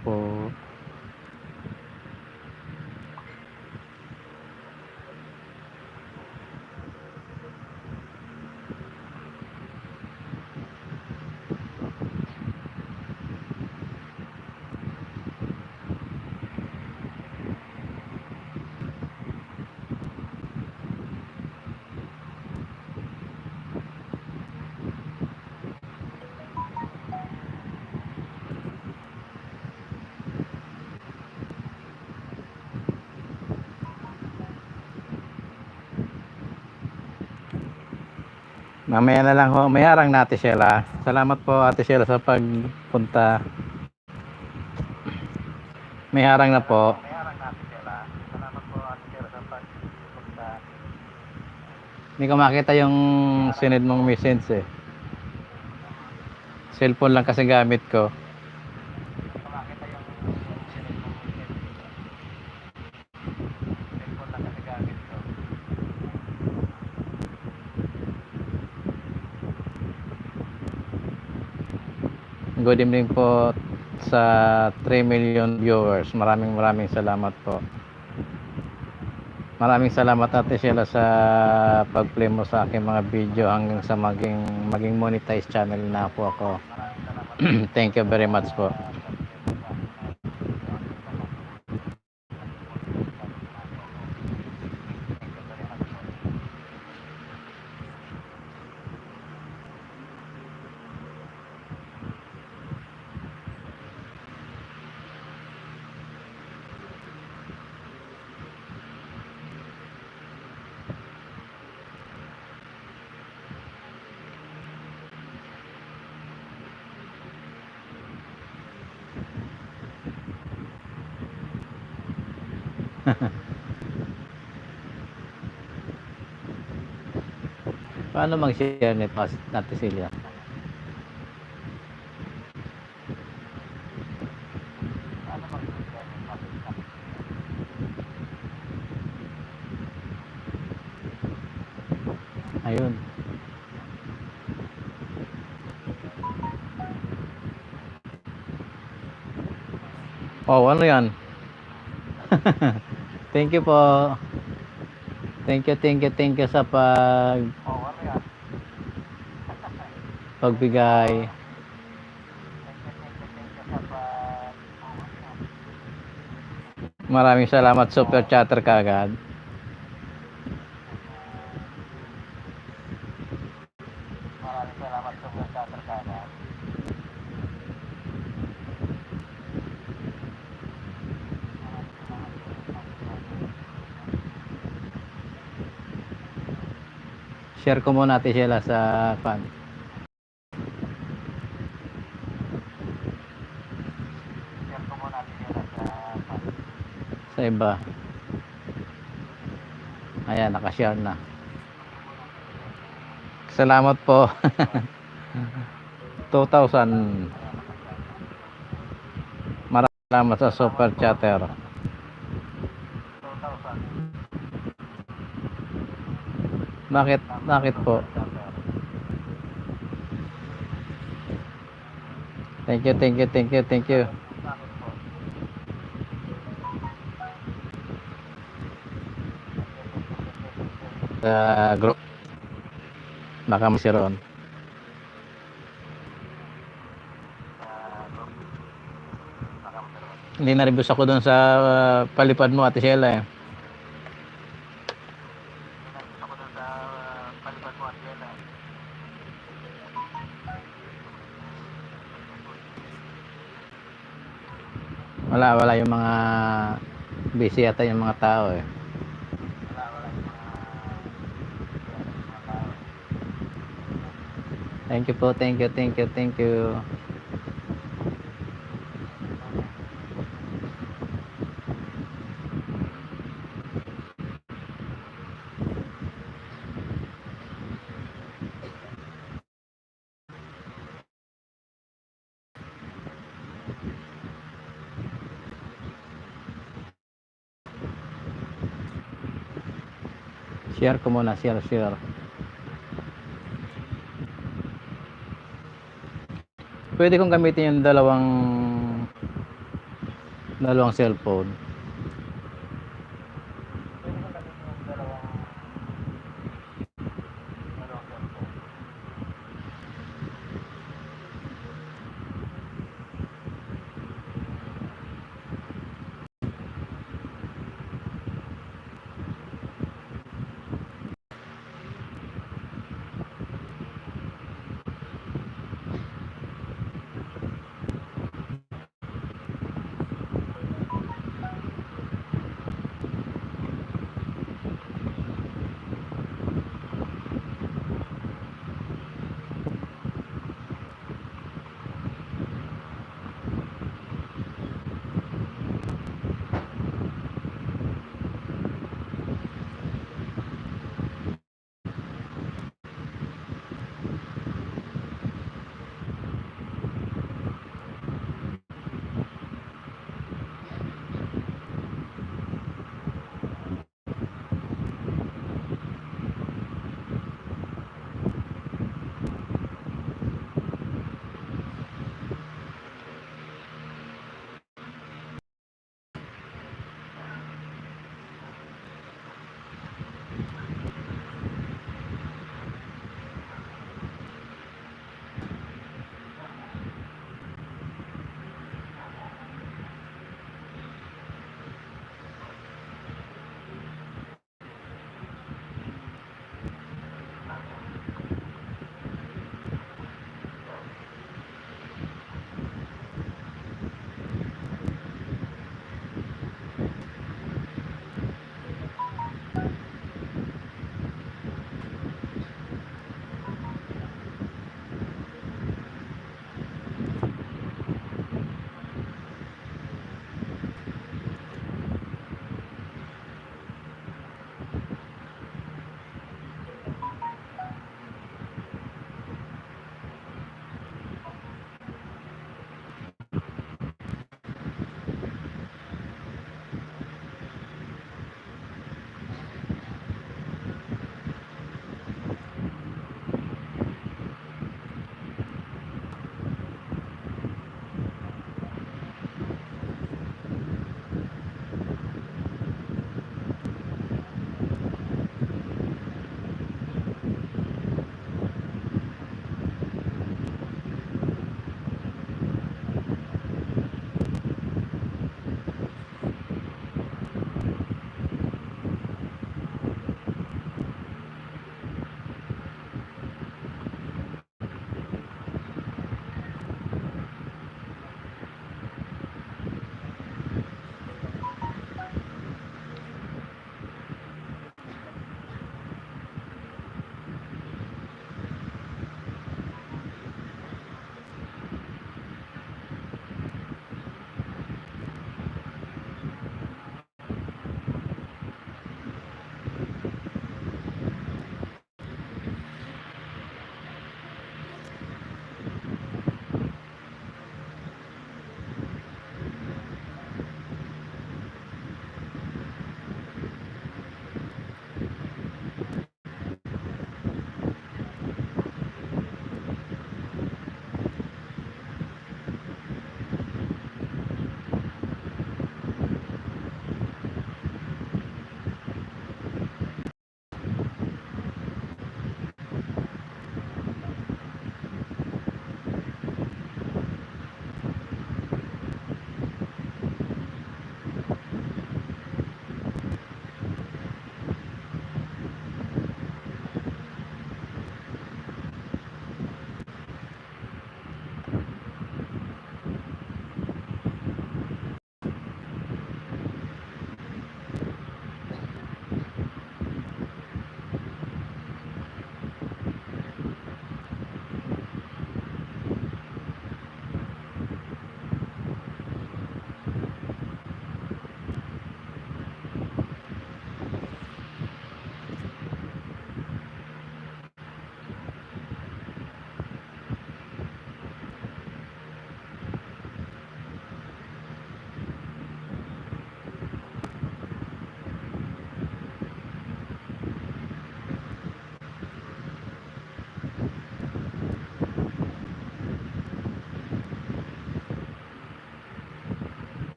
po. Mamaya na lang ho. May harang na Ate Sheila. Salamat po Ate Sheila sa pagpunta. May harang na po. Hindi ko makita yung sinend mong message eh. Cellphone lang kasi gamit ko. Good evening po sa 3 million viewers. Maraming salamat po. Maraming salamat Ate Sheila sa pag-play mo sa aking mga video hanggang sa maging monetized channel na po ako. Thank you very much po. Paano mag-share nito Ate Celia? Ayun. Oh, ano yan? Thank you po. Thank you sa pagbigay. Maraming salamat, super chatter kagad. Share ko muna Ate Sheila sa fan. Sa iba. Ayan, nakashare na. Salamat po. 2,000. Maraming salamat sa super chatter. Bakit po? Thank you. Group. Baka masiron. Hindi na-reviews ako doon sa palipad mo Ate Sheila eh. Wala yung mga busy yata yung mga tao eh. Thank you po, thank you. Share ko muna, share. Pwede kong gamitin yung dalawang Dalawang cellphone. Pwede mo gamitin yung dalawang cellphone.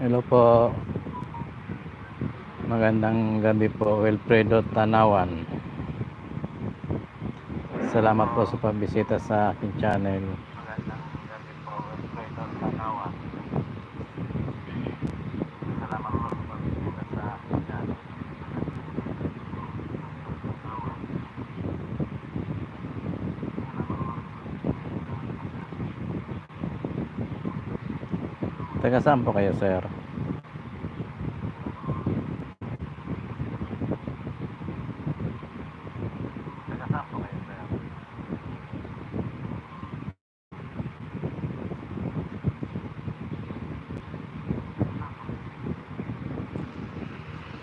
Hello po. Magandang gabi po, Wilfredo Tanawan. Salamat po sa pagbisita sa aking channel. Magandang gabi po, Wilfredo Tanawan. Salamat po sa pagbisita sa aking channel. Taga saan po kayo, sir? Taga saan po kayo, sir?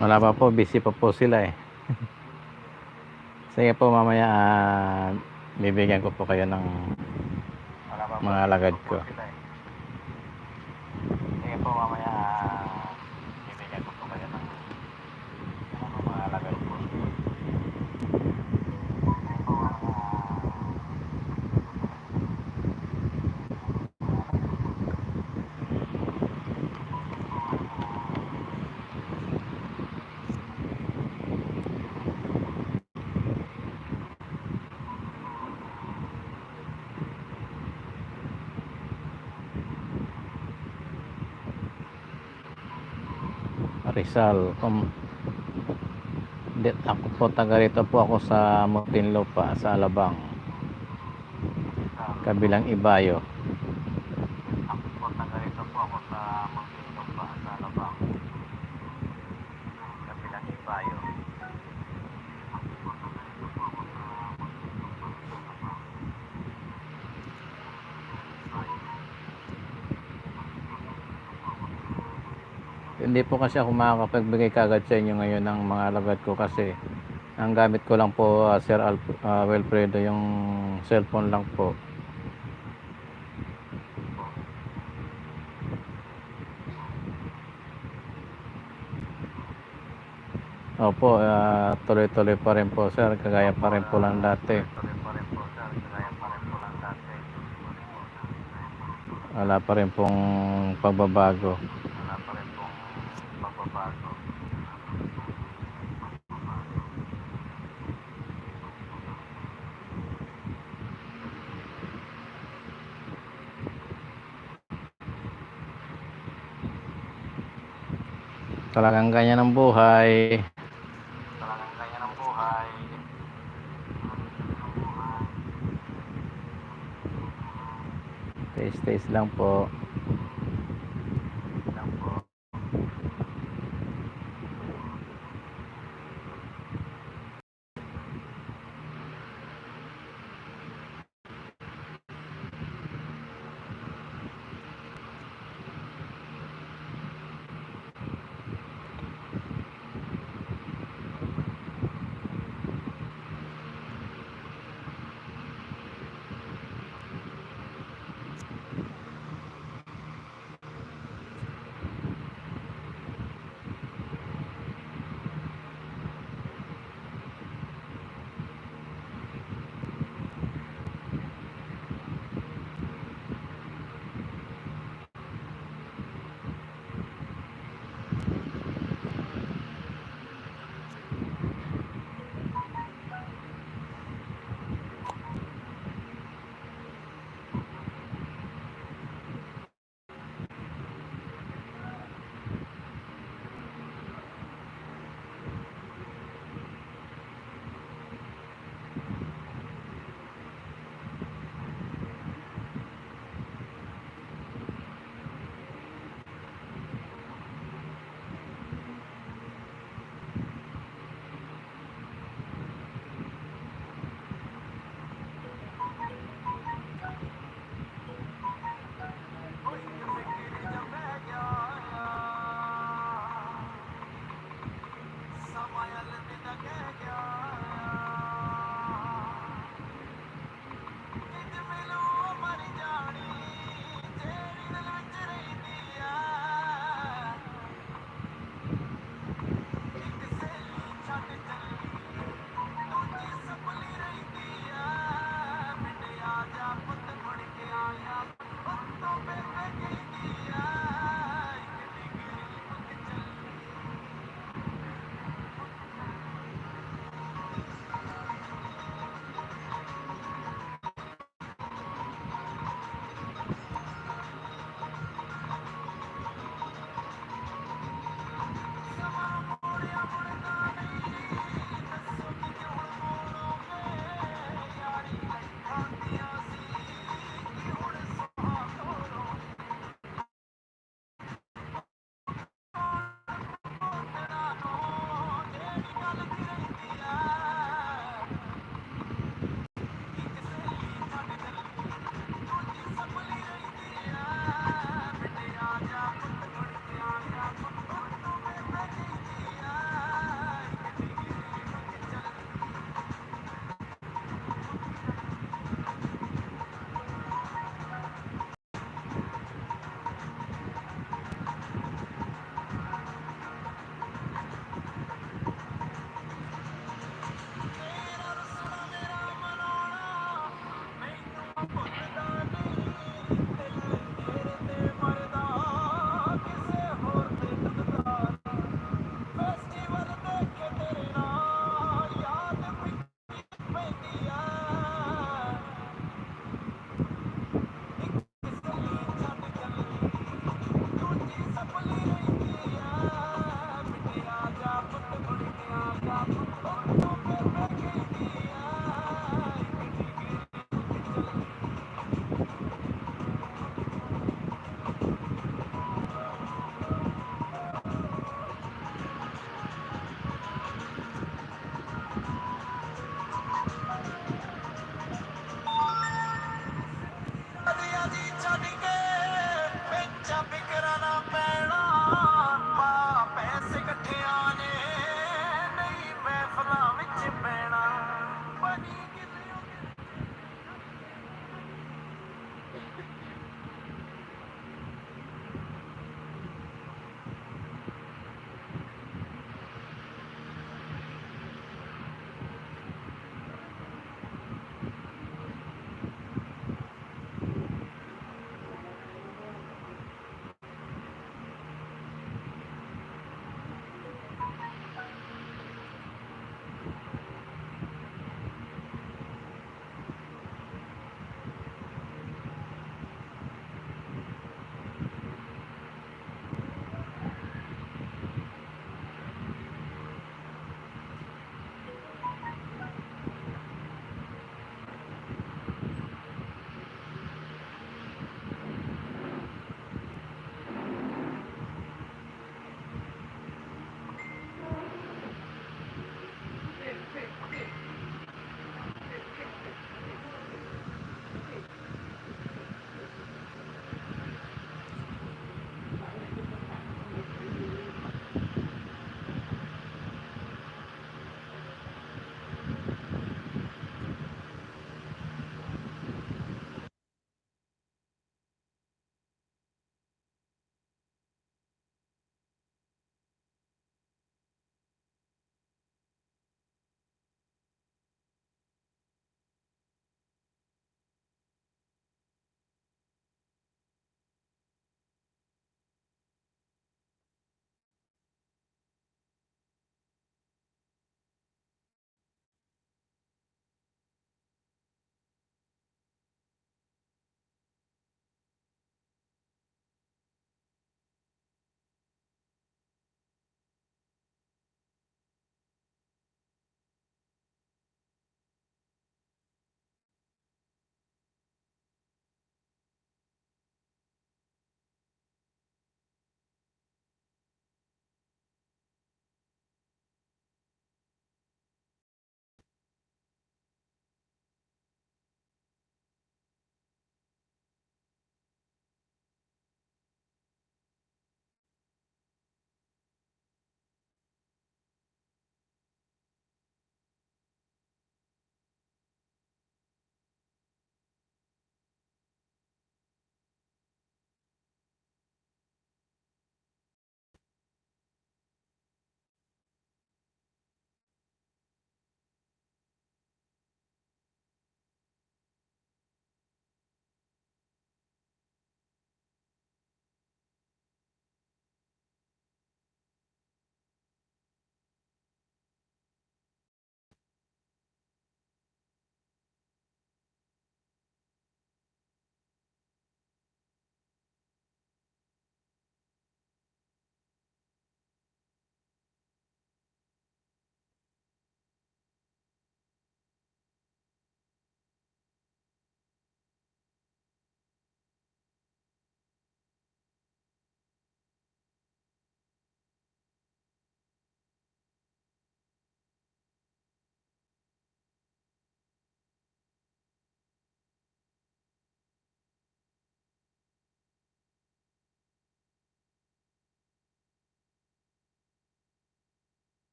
Wala pa po, busy pa po sila eh. Sige po, mamaya bibigyan ko po kayo ng Wala pa po, mga alagad po ko. sila eh. Sige po, mamaya bibigyan ko po kayo ng mga alagad po. Rizal. Ako po taga rito po ako sa Muntinlupa sa Alabang, kabilang Ibayo. Ako po, taga rito po ako sa Muntinlupa sa Alabang. Kabilang Ibayo. Hindi po kasi ako makakapagbigay kagad sa inyo ngayon ng mga alagad ko kasi ang gamit ko lang po Sir Wilfredo yung cellphone lang po. Opo, tuloy-tuloy pa rin po sir, kagaya pa rin po lang dati. Tuloy pa rin po, sir. Kaya pa rin po lang dati. Wala pa rin pong pagbabago. Wala pa rin pong pagbabago. Talagang ganyan ang buhay. Talagang ganyan ang buhay. Taste lang po. Lang po.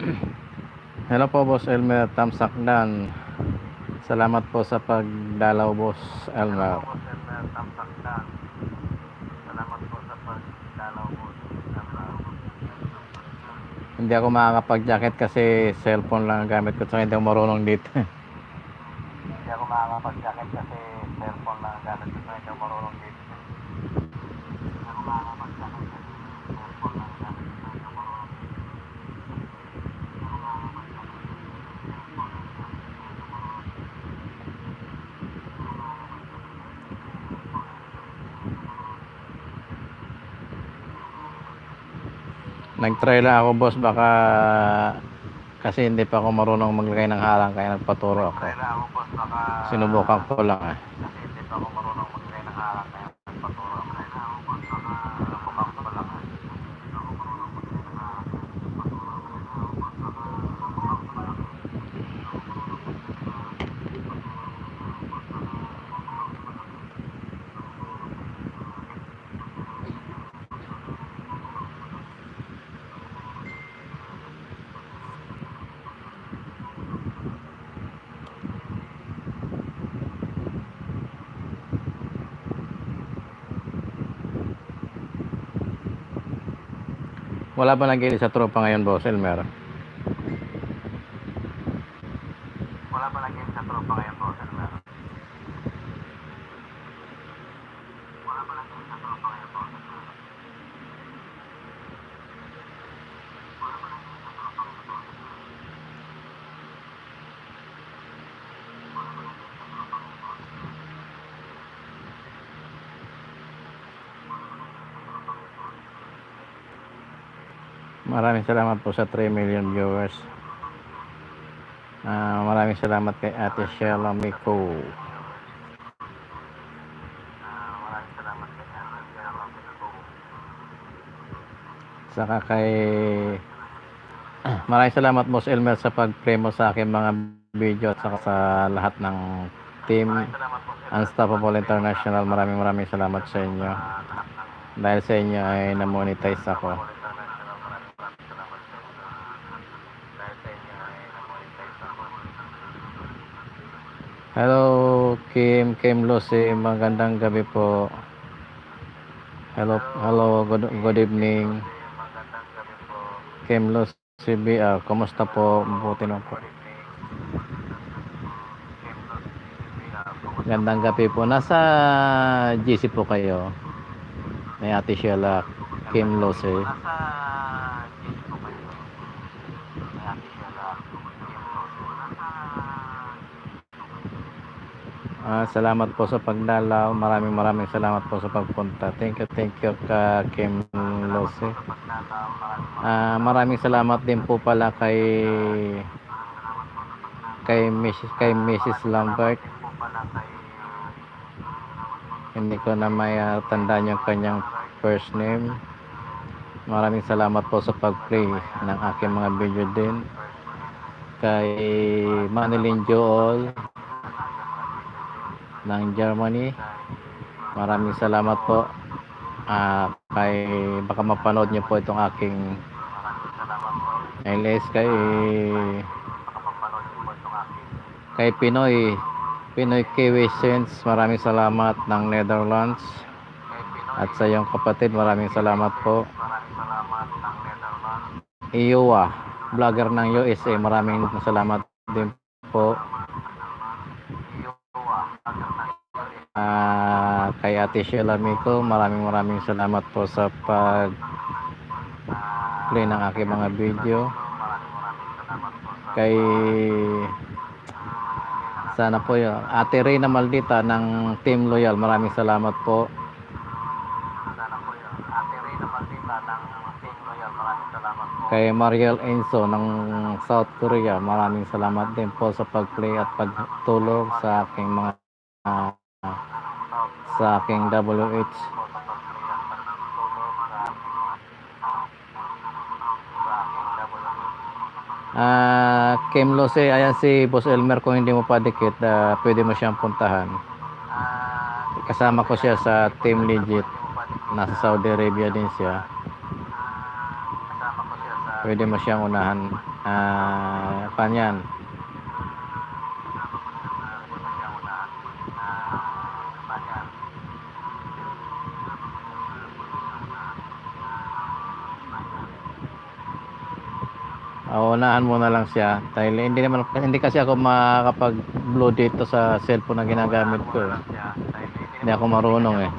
Hello po, Boss Elmer Tamsakdan. Salamat po sa pagdalaw, Boss Elmer. Salamat po sa pagdalaw mo. Hindi ako makakapag-jacket kasi cellphone lang ang gamit ko, so hindi ako marunong dito. Hindi ako makakapag-jacket kasi cellphone lang ang gamit ko. Hindi ako marunong dito. Hindi ako makakapag-jacket kasi cellphone lang ang gamit ko. Hindi ako marunong dito. Nag-try lang ako, boss, baka kasi hindi pa ako marunong maglagay ng harang kaya nagpaturo ako. Kaya ako, boss, baka Sinubukan ko lang eh. kasi hindi pa ako marunong maglagay ng harang kaya nagpaturo ako. Kaya ako, boss, baka sinubukan ko lang eh. Wala ba nag-iili sa tropa ngayon, Boss Elmer? Wala ba naging sa tropa ngayon, boss? Wala ba naging sa tropa ngayon, boss? Maraming salamat po sa 3 million viewers. Maraming salamat kay Ate Sheila Miko. Maraming salamat kay Ate Sheila Miko. Saka kay maraming salamat, Boss Elmer, sa pag-play mo sa aking mga video at saka sa lahat ng team Unstoppable International. Maraming salamat sa inyo. Dahil sa inyo ay na-monetize ako. Hello, Kim Lucy, magandang gabi po. Hello, good evening. Kim Lucy BR, kumusta po? Mabuti na po. Gandang gabi po. Nasa GC po kayo. May Ate Sheila, Kim Lucy. Salamat po sa pagdalaw. Maraming salamat po sa pagpunta. Thank you ka Kim Lucy. Maraming salamat din po pala kay Mrs. Lambert. Hindi ko na may tandaan yung kanyang first name. Maraming salamat po sa pag-play ng aking mga video din. Kay Manilyn Joel ng Germany, maraming salamat po. Kay baka mapanood niyo po itong aking LS kay Pinoy Kiwi Sense, maraming salamat ng Netherlands, at sa iyong kapatid maraming salamat po. Iowa, vlogger ng USA, maraming salamat din po. Kay Ate Sheila Miko, maraming salamat po sa pag-play ng aking mga video. Kay sana po yun, Ate Reyna Maldita ng Team Loyal, maraming salamat po. Kay Mariel Enzo ng South Korea, maraming salamat din po sa pag-play at pagtulong sa aking mga sa aking WH. Kim Lucy, ayan si Boss Elmer, kung hindi mo pa dikit, pwede mo siyang puntahan. Kasama ko siya sa Team Legit, nasa Saudi Arabia din siya. Pwede mo siyang unahan. Panyan. Unahan mo na lang siya dahil hindi kasi ako makakapag-blue dito sa cellphone na ginagamit ko eh. Hindi ako marunong eh.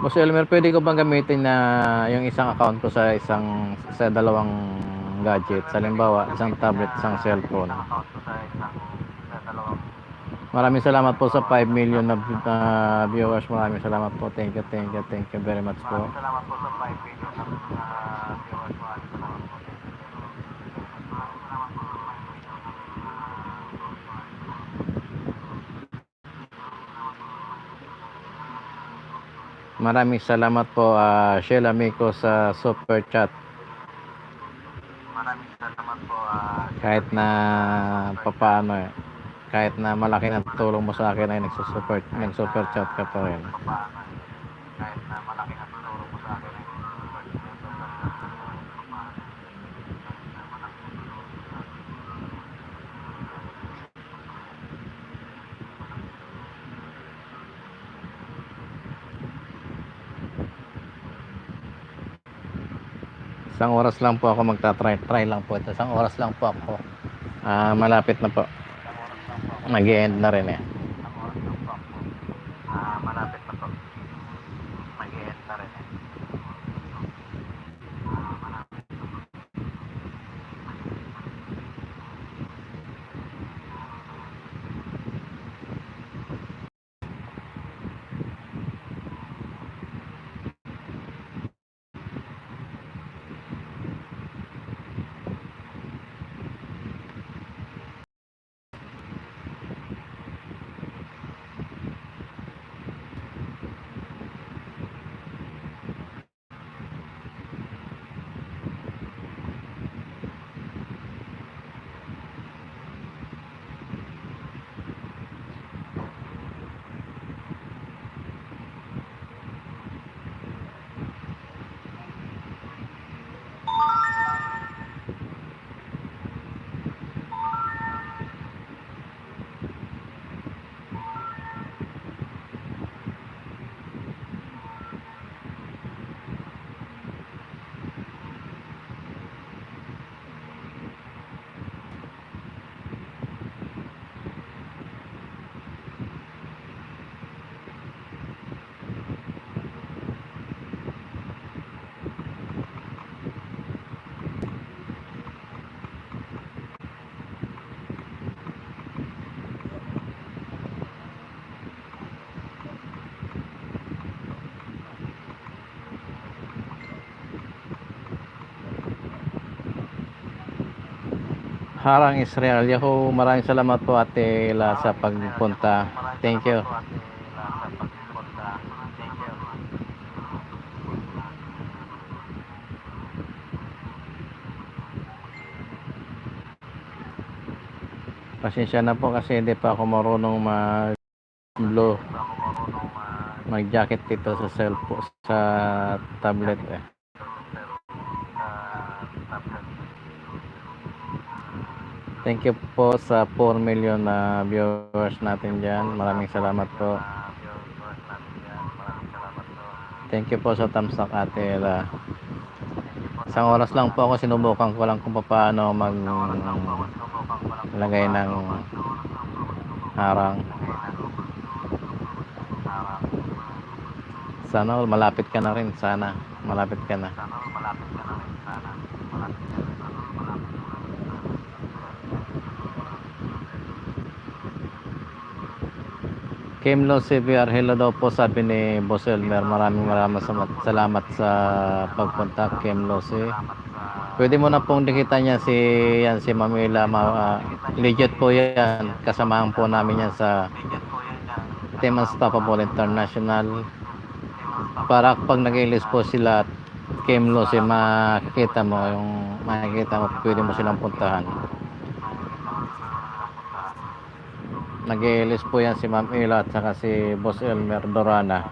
Boss Elmer, pwede ko bang gamitin na yung isang account ko sa dalawang gadget? Halimbawa, isang tablet, isang cellphone. Maraming salamat po sa 5 million na viewers. Maraming salamat po. Thank you very much po. Salamat po sa 5 million na viewers. Maraming salamat po. Maraming salamat po Sheila Miko sa super chat. Maraming salamat po. Kahit na papaano eh. Kahit na malaki na tulong mo sa akin ay nag-super chat ka pa rin. Kahit na malaki na tulong mo sa akin ay Isang oras lang po ako magta-try lang po ito. Isang oras lang po ako. Malapit na po. Mag-end na rin eh. malapit na po. Mag-i-end na rin eh. Harang Israel. Yahoo, maraming salamat po Ate La sa pagpunta. Thank you. Pasensya na po kasi hindi pa ako marunong mag-jacket dito sa cellphone, sa tablet eh. Thank you po sa 4 million na viewers natin dyan. Maraming salamat po. Thank you po sa thumbs up Ate La. Isang oras lang po ako, sinubukan ko lang kung paano maglagay ng harang. Sana malapit ka na rin. Sana malapit ka na. Kimlo CVR, hello daw po sabi ni Boss Elmer. Maraming salamat sa pagpunta Kimlo C. Pwede mo na pong dikitan niya si Mamila. Legit po yan. Kasamahan po namin yan sa Team Unstoppable International. Para pag nag-ilis po sila Kimlo C, makikita mo, pwede mo silang puntahan. Nag-iilis po yan si Ma'am Ila at saka si Boss Elmer Dorana.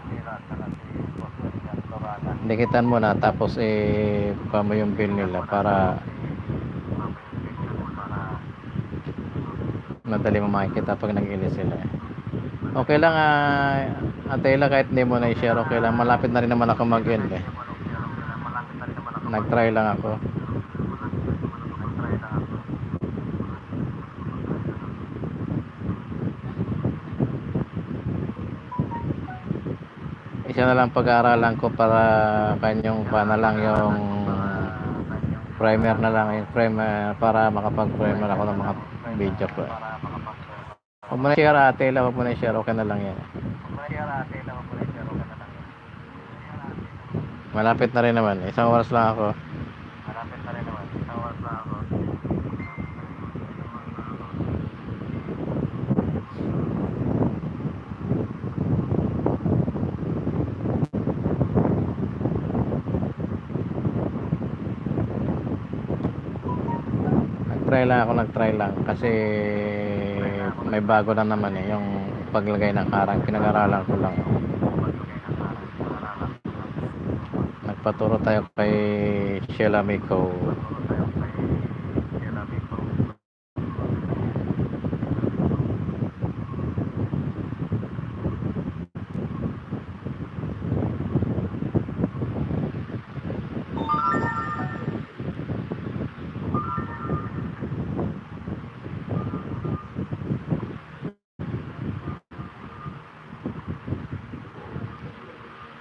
Dikitan mo na tapos pa mo yung bill nila para madali mo makikita pag nag-ilis sila. Okay lang Ate Ila, kahit hindi mo na i-share, okay lang. Malapit na rin naman ako mag-end eh. Nag-try lang ako. Isa na lang pag-aaralan ko para kanyang na lang yung primer na lang, yung primer para makapag-primer ako ng mga video ko. Huwag mo na share Ate Ila, huwag mo na share, okay na lang yan. Malapit na rin naman, isang oras lang ako. Nag-try lang kasi may bago na naman yung paglagay ng harang, pinag-aralan ko lang. Nagpaturo tayo kay Sheila Miko.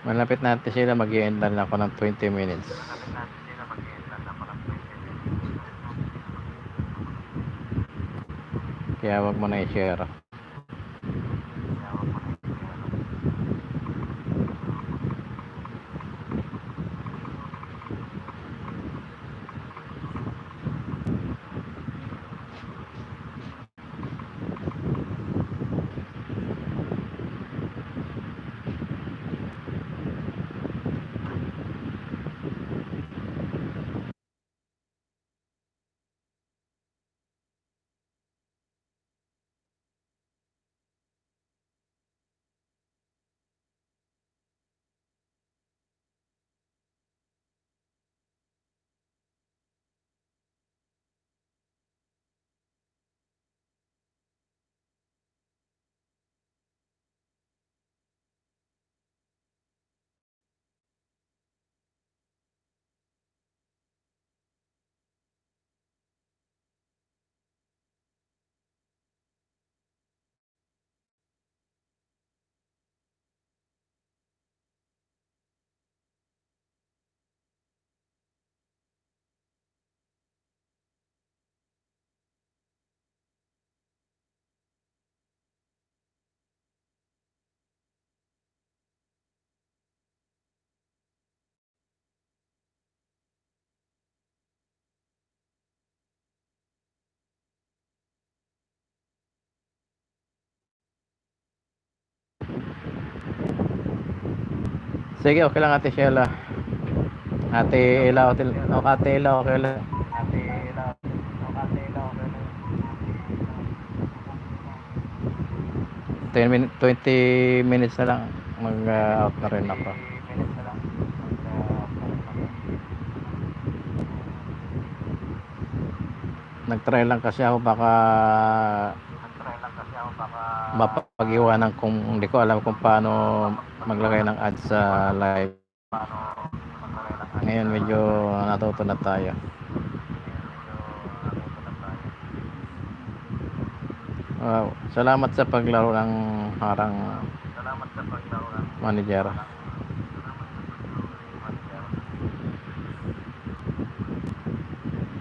Malapit natin sila, mag-i-end na ako ng 20 minutes. Kaya wag mo na i-share. Sige, okay lang Ate Sheila. Ate Ila, okay lang. 20 minutes na lang, mag-out na rin ako. Nag-try lang kasi ako, baka mapag-iwanan kung hindi ko alam kung paano maglagay ng ads sa live. Ngayon medyo natuto na tayo. Wow, salamat sa paglaro ng harang manager.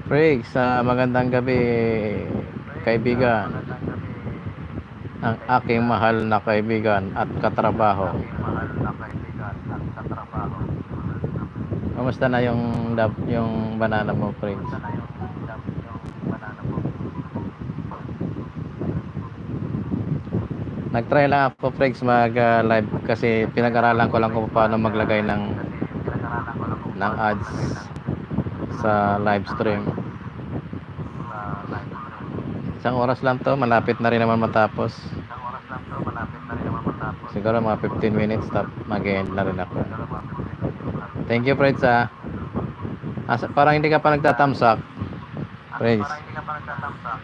Craig, sa magandang gabi kaibigan, ang aking mahal na kaibigan at katrabaho. Kamusta na yung banana mo, Prince? Nag-try lang ako, Prince, mag-live kasi pinag-aralan ko lang kung paano maglagay ng ads sa live stream. Isang oras lang to, malapit na rin naman matapos. Siguro mga 15 minutes, mag-end na rin ako. Thank you, Fred, sa... parang hindi ka pa nagtatamsak. Fred. Parang hindi ka pa nagtatamsak.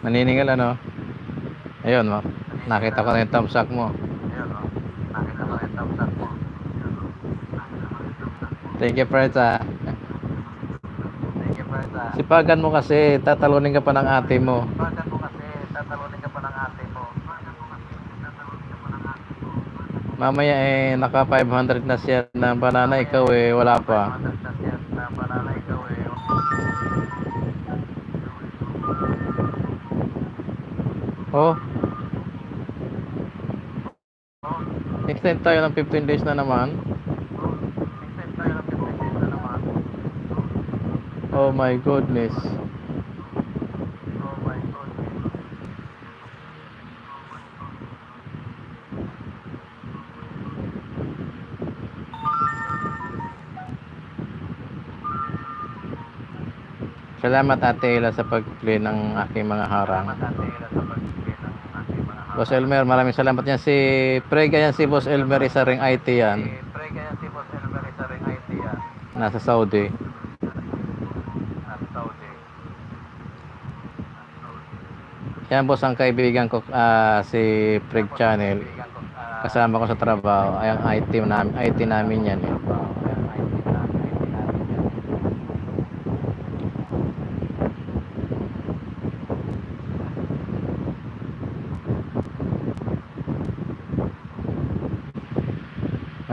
Naniningil ano? Ayun, nakita ko na yung tamsak mo. Ayun, nakita ko yung tamsak mo. Thank you, Fred, sa... Thank you, Fred. Sipagan mo kasi, tatalunin ka pa ng ate mo. Sipagan mo kasi, tatalunin ka pa ng ate mo. Mamaya naka 500 na siya ng banana, ikaw wala pa. 500 na siya na banana, ikaw Oh, extend tayo ng 15 days na naman. extend tayo ng 15 days na naman. Oh my goodness. Oh my goodness. Salamat Ate Ella sa pag-play ng aking mga harang. Salamat Ate Ella sa pag-play ng aking mga harang. Boss Elmer, maraming salamat yan. Si Prega yan, si Boss Elmer, isa ring IT yan. Si Prega yan, si Boss Elmer, isa ring IT yan. Nasa Saudi. Nasa Saudi. Yan boss, ang kaibigan ko, si Preg Channel. Kasama ko sa trabaho. Ay, ang IT namin yan eh.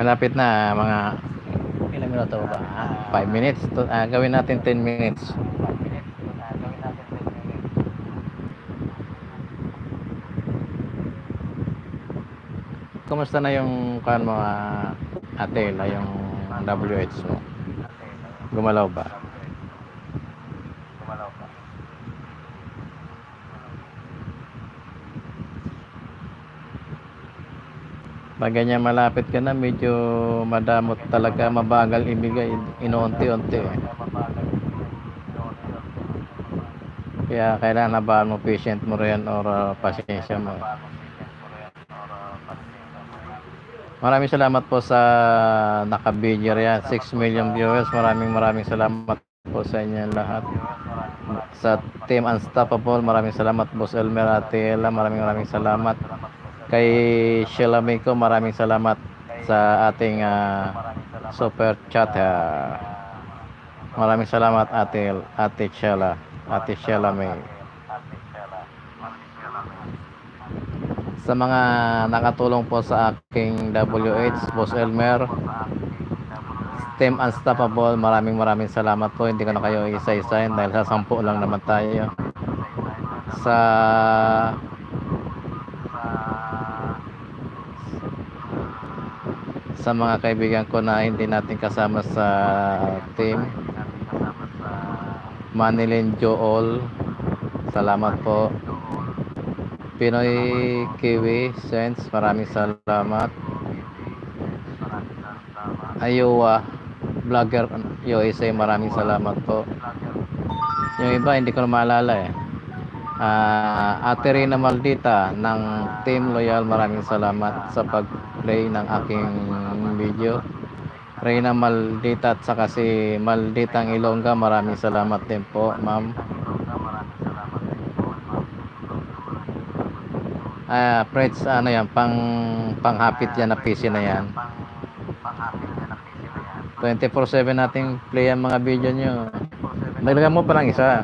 Malapit na, mga ilang minuto ba? 5 minutes. Gawin natin 10 minutes. Kumusta na yung kan mo, Ate Ella, yung WH mo? Gumalaw ba? Gumalaw pa. Pag ganyan malapit ka na, medyo madamot talaga, mabagal ibigay, inuunti-unti eh. Kaya kailangan nabahan mo patient mo rin or pasensya mo. Maraming salamat po sa naka-video yan. 6 million viewers. Maraming salamat po sa inyo lahat. Sa Team Unstoppable, maraming salamat. Boss Elmer, Ate Ella, maraming salamat. Kay Sheila Miko, maraming salamat sa ating super chat. Maraming salamat Ate Sheila, Ate Sheila May. Sa mga nakatulong po sa aking WH, Boss Elmer, Team Unstoppable, maraming salamat po. Hindi ko na kayo isa-isahin dahil sa 10 lang naman tayo. Sa mga kaibigan ko na hindi natin kasama sa team, Manilin Joel, salamat po. Pinoy Kiwi Sense, maraming salamat. Iowa Vlogger USA, maraming salamat po. Yung iba hindi ko na maalala eh. Ate Rina Maldita ng Team Loyal, maraming salamat sa pag-play ng aking video. Rina Maldita at saka si Malditang Ilongga, maraming salamat din po, ma'am. Freds, ano yan, panghapit yan na PC na yan. 24/7 nating play ang mga video nyo. Dagdagan mo pa lang isa.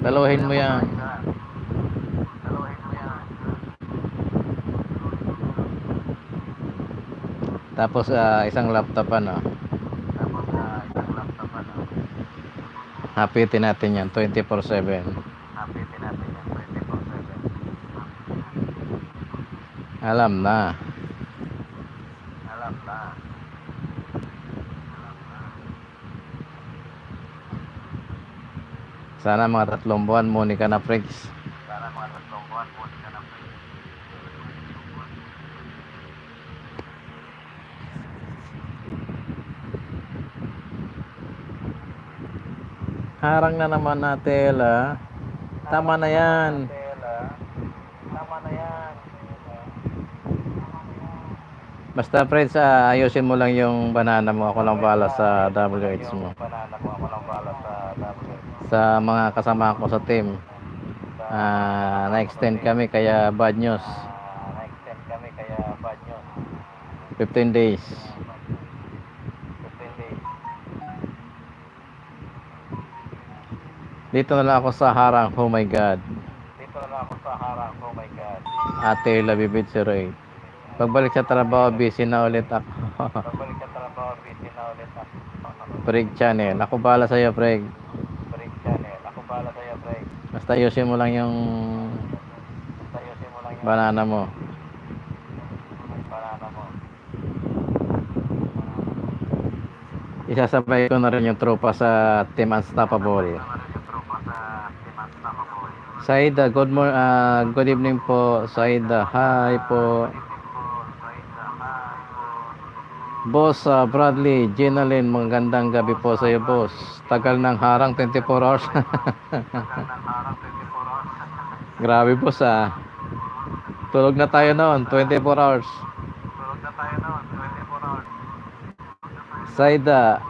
Dalawahin mo yan. Tapos isang laptop ano. Hapitin natin yan 24/7. Alam na. Sana mga 3 buwan, Monica na Freds. Sana mga 3 buwan. Harang na naman natin, Tama na yan. Tama na yan. Basta friends, ayusin mo lang yung banana mo. Ako lang bahala sa WH mo. Banana mo, ako lang bahala sa Sa mga kasama ko sa team. Na-extend kami kaya bad news. Na-extend kami kaya bad news. 15 days. 15 days. Dito na lang ako sa harang. Oh my God. Dito na lang ako sa harang. Oh my God. Ate Labibit 08. Pagbalik sa trabaho, busy na ulit ako. Pagbalik sa trabaho, busy na ulit ako. Preg channel. Ako bahala sa'yo, Preg. Preg channel. Ako bahala sa'yo, Preg. Basta ayusin mo lang yung banana mo. Banana mo. Isasabay ko na rin yung tropa sa Team Unstoppable. Saida, good evening po. Saida, hi po. Boss Bradley, Ginalyn, magandang gabi po sa iyo, boss. Tagal ng harang, 24 hours. Grabe, boss, Tulog na tayo noon, 24 hours. Saida,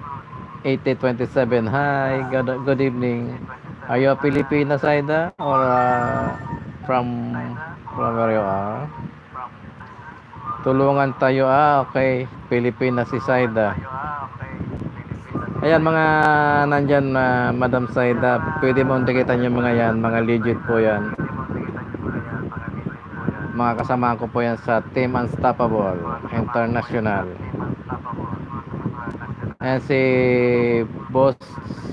8027, hi, good evening. Are you a Filipina, Saida? Or from where you are? Tulungan tayo, okay. Pilipinas si Saida. Ayan mga nandyan na Madam Saida, pwede mo dikitan yung mga yan, mga legit po yan. Mga kasama ko po yan sa Team Unstoppable International. Ayan si Boss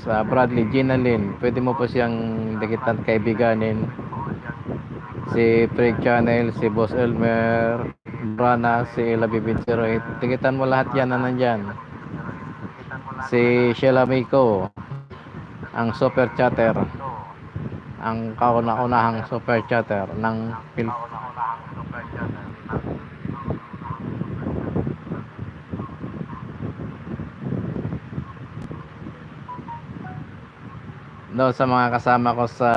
Bradley Ginalyn, pwede mo po siyang dikitan, kaibiganin. Si Preg Channel, si Boss Elmer, Brana, si Labibid 08. Dikitan mo lahat yan na nandyan. Si Sheila Miko, ang super chatter, ang kauna-unahang super chatter ng no, sa mga kasama ko sa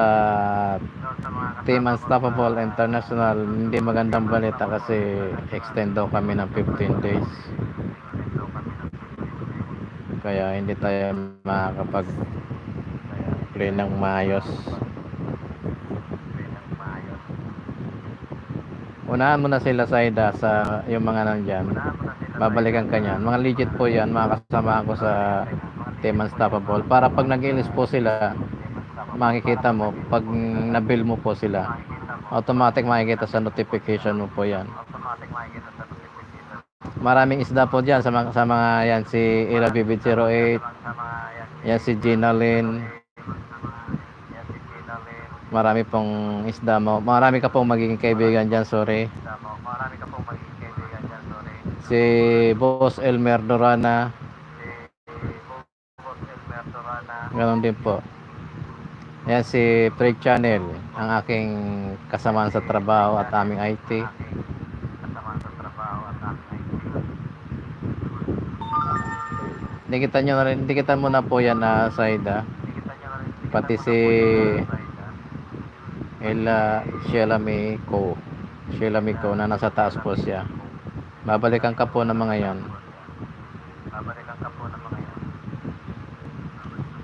Team Unstoppable International, hindi magandang balita kasi extend daw kami ng 15 days. Kaya hindi tayo makakapag-play ng maayos. Unahan mo na sila, Saida, sa yung mga nandyan. Babalikan ka niyan. Mga legit po yan, mga kasama ko sa Team Unstoppable. Para pag nag-ilis po sila, makikita mo, pag nabil mo po sila, automatic makikita sa notification mo po yan. Maraming isda po dyan sa mga yan, si Irabibid 08, yan si Ginalyn. Marami pong isda mo. Marami ka pong magiging kaibigan dyan, sorry. Si Boss Elmer Dorana. Ganon din po. Yan si Preg Channel, ang aking kasamaan sa trabaho at aming IT. Dikitan mo na po yan na Saida. Pati si Sheila Miko na nasa taas po siya. Babalikan ka po ng mga yan.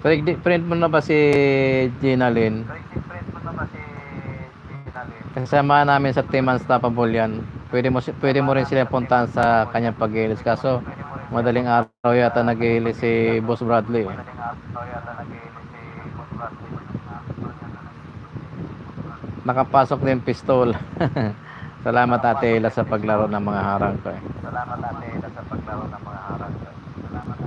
Friend mo na ba si Ginalyn? Kasama namin sa Team Unstoppable yan. Pwede mo rin sila puntahan sa kanyang pag-ilis. Kaso madaling araw yata nag-ilis si Boss Bradley. Nakapasok din pistol. Salamat Ate Ela sa paglaro ng mga harang ko. Salamat Ate Ela sa paglaro ng mga harang ko. Salamat.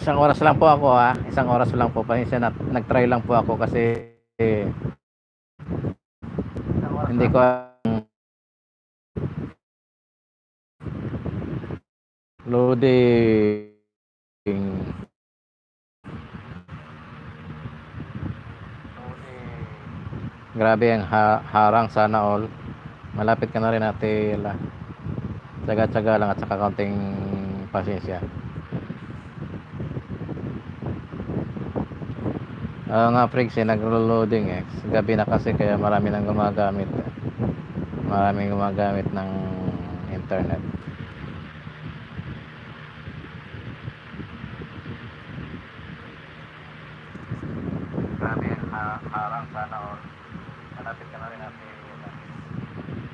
Isang oras lang po ako Isang oras lang po. Pasensya na, nag-try lang po ako kasi hindi ko loading. Grabe ang harang, sana all. Malapit ka na rin Ate Ela. Tsaga-tsaga lang at saka kaunting pasensya. Nga freaks naglo-loading gabi na kasi kaya marami nang gumagamit maraming gumagamit ng internet. Grabe, harang sana all. Malapit ka na rin natin.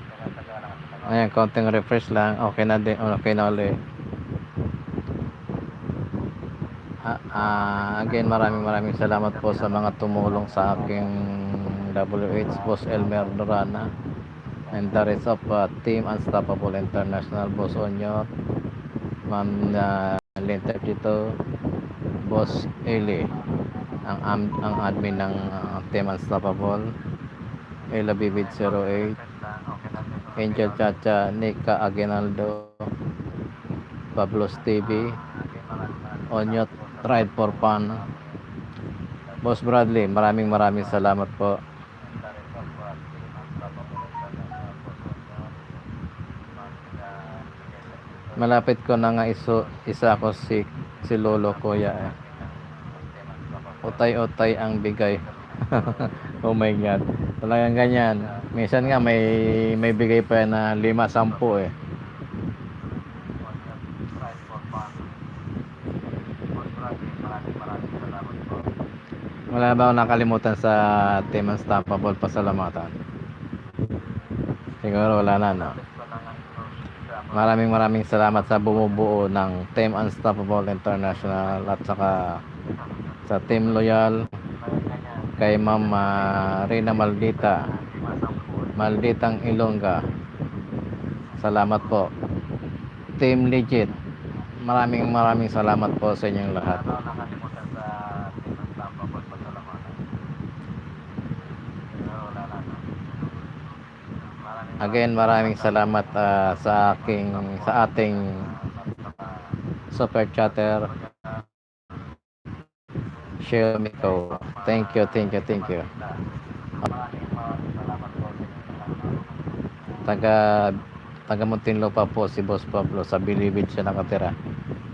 Taga-taga lang at saka Ayan, konting refresh lang, okay na din, okay na ulit. Again, maraming salamat po sa mga tumulong sa aking WH, Boss Elmer Dorana, and the rest of Team Unstoppable International, Boss Onyo, Ma'am Linter dito, Boss Eli, ang admin ng Team Unstoppable, Ella Bibid 08, Angel Chacha, Nika Aguinaldo, Pablos TV, Onyot Ride for Fun, Boss Bradley, maraming salamat po. Malapit ko na nga isa ako si Lolo Kuya Utay-utay ang bigay. Oh my God. Talagang ganyan. Minsan nga may bigay pa yan na 5-10 Wala ba akong nakalimutan sa Team Unstoppable pasalamatan? Siguro wala na, no? Maraming salamat sa bumubuo ng Team Unstoppable International at saka sa Team Loyal, kay Ma'am Rina Malditang Ilongga. Salamat po. Team Legit, maraming salamat po sa inyong lahat. Again, maraming salamat sa ating super chatter Shilmiko. Thank you. Taga Muntinlupa po si Boss Pablo, sa Bilibid siya nakatira,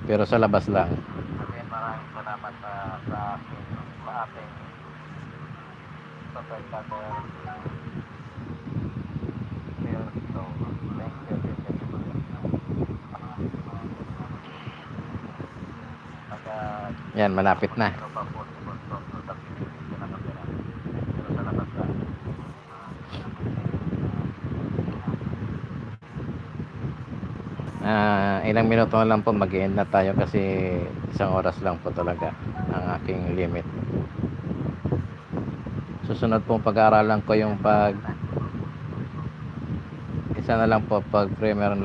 pero sa labas lang. Again, maraming salamat sa ating super chatter. Yan, malapit na. Ilang minuto na lang po mag-end na tayo kasi 1 oras lang po talaga ang aking limit. Susunod pong pag-aaralan ko yung isa na lang po, premier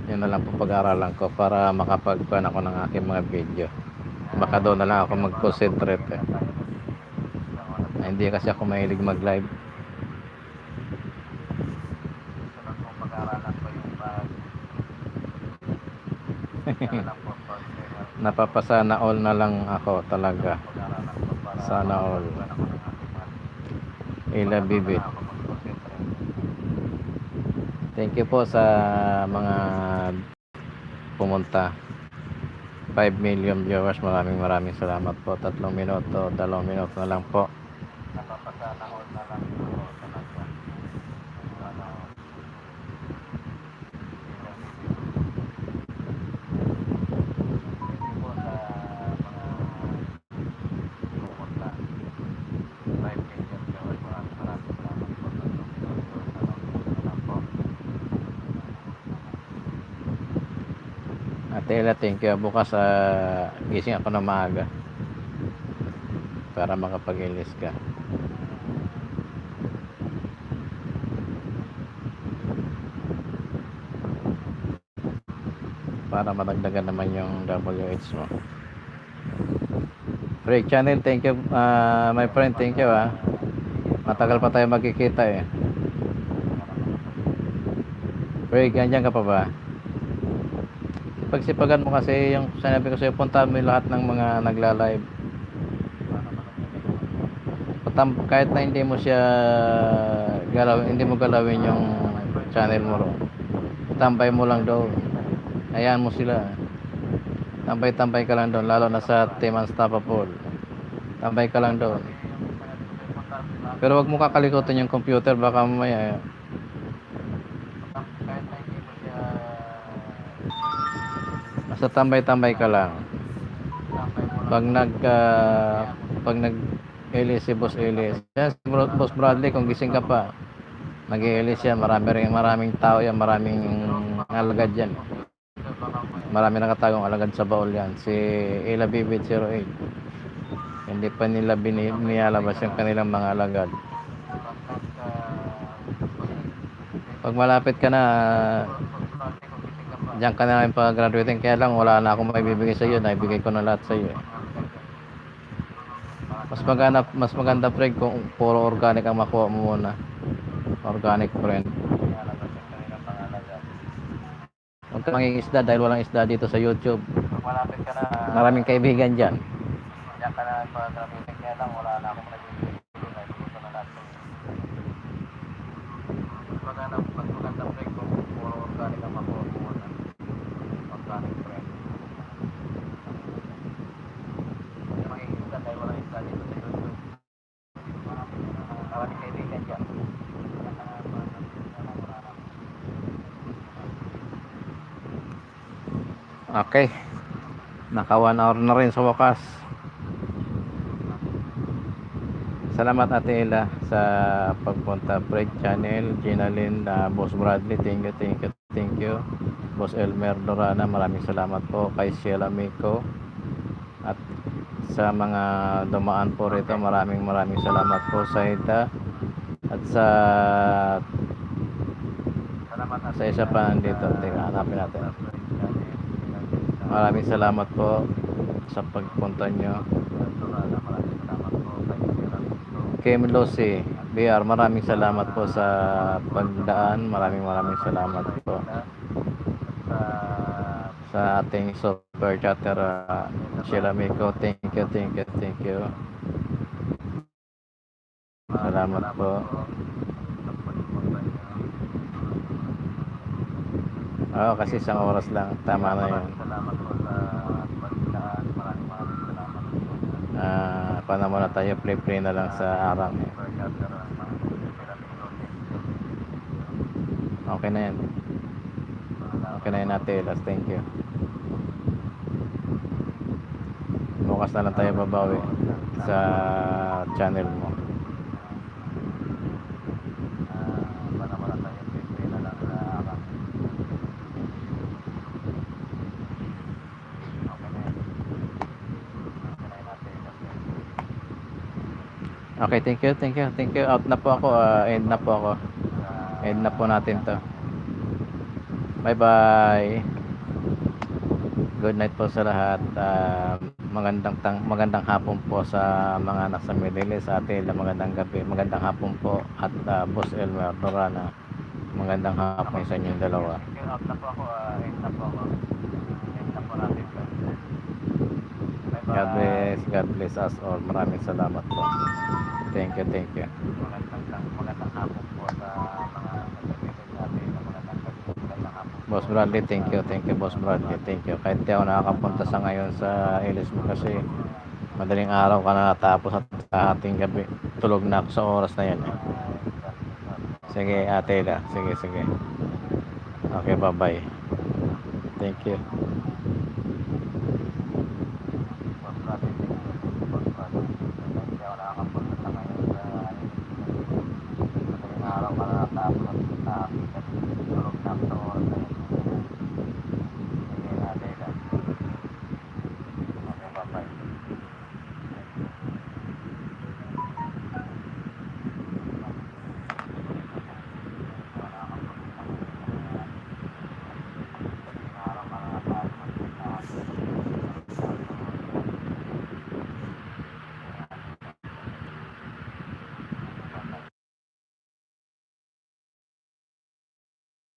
yun na lang po pag-aaralan ko para makapagpan ako ng aking mga video. Baka doon na lang ako mag-concentrate hindi kasi ako mahilig mag-live. Napapasana all na lang ako talaga. Sana all. Ila Bibit. Thank you po sa mga pumunta. 5 million viewers, maraming salamat po. 3 minuto, 2 minuto na lang po. Napapasana all na lang ako talaga. Tela, thank you. Bukas gising ako na maaga para makapag-ilis ka. Para madagdagan naman yung WH mo. Break channel, thank you my friend, thank you matagal pa tayo magkikita Break, ganyan ka pa ba? Pagsipagan mo kasi yung sinabi ko sa'yo, puntahan mo yung lahat ng mga nagla-live. Kahit na hindi mo galawin yung channel mo tambay mo lang doon. Hayaan mo sila. Tambay-tambay ka lang doon, lalo na sa Team Unstoppable. Tambay ka lang doon. Pero wag mo kakalikutin yung computer, baka mamaya Kahit na hindi mo siya basta tambay-tambay ka lang. tambay mo lang. Pag nag Elis si Boss Elis. Yan, si Boss Bradley, kung gising ka pa, nag-i-Elis yan. Maraming tao yan, maraming alagad yan. Marami nakatagong alagad sa baul yan. Si Ila Bibit 08. Hindi pa nila niyalabas yung kanilang mga alagad. Pag malapit ka na, diyan ka na rin pag-graduating. Kaya lang, wala na akong maibibigay sa iyo. Naibigay ko na lahat sa iyo. Mas maganda pre kung puro organic ang makuha mo muna. Organic friend. Huwag ka manging isda dahil walang isda dito sa YouTube. Malapit ka na. Maraming kaibigan dyan. Diyan ka na pag-graduating. Kaya lang, wala na akong nagbibigay. Naibigay ko na lahat sa iyo. Mas maganda pre kung puro organic ang makuha mo muna. Organic friend. Makikita dahil walang isda dito sa YouTube. Maraming kaibigan dyan. Okay. Naka 1 hour na rin sa wakas. Salamat Ate Ella sa pagpunta. Break Channel, Ginalyn, Boss Bradley, thank you. Boss Elmer Dorana, maraming salamat po. Kay Sheila Miko. At sa mga dumaan po rito, maraming salamat po sa Ita. At sa isa pa nandito. Teka, hanapin natin. Maraming salamat po sa pagpunta nyo. Kim Lucy BR, maraming salamat po sa pagdaan. Maraming salamat po sa ating super chatter, Sheila Miko. Thank you. Salamat po. Oo, kasi isang oras lang. Tama na yun. Salamat po sa pagdaan. Maraming salamat. Paano muna tayo? Play na lang sa arang. Okay na yan. Okay na yan natin. Last, thank you. Bukas na lang tayo babawi sa channel mo. Okay, thank you. Out na po ako. End na po ako. End na po natin to. Bye. Good night po sa lahat. Magandang hapon po sa mga nasa Middle East. Sa atin, magandang gabi. Magandang hapon po. At Boss Elmer Dorana, magandang hapon sa inyong dalawa. Out na po ako. End na po ako. End na po natin to. God bless us all. Maraming salamat po. Thank you. Magandang hapon po sa mga nagsasabihin natin. Magandang hapon. Boss Bradley, thank you Boss Bradley, thank you. Kahit di ako nakakapunta sa ngayon sa Elis mo kasi madaling araw ka na natapos at sa ating gabi. Tulog na ako sa oras na yan. Sige Ate Ella, sige. Okay, bye. Thank you.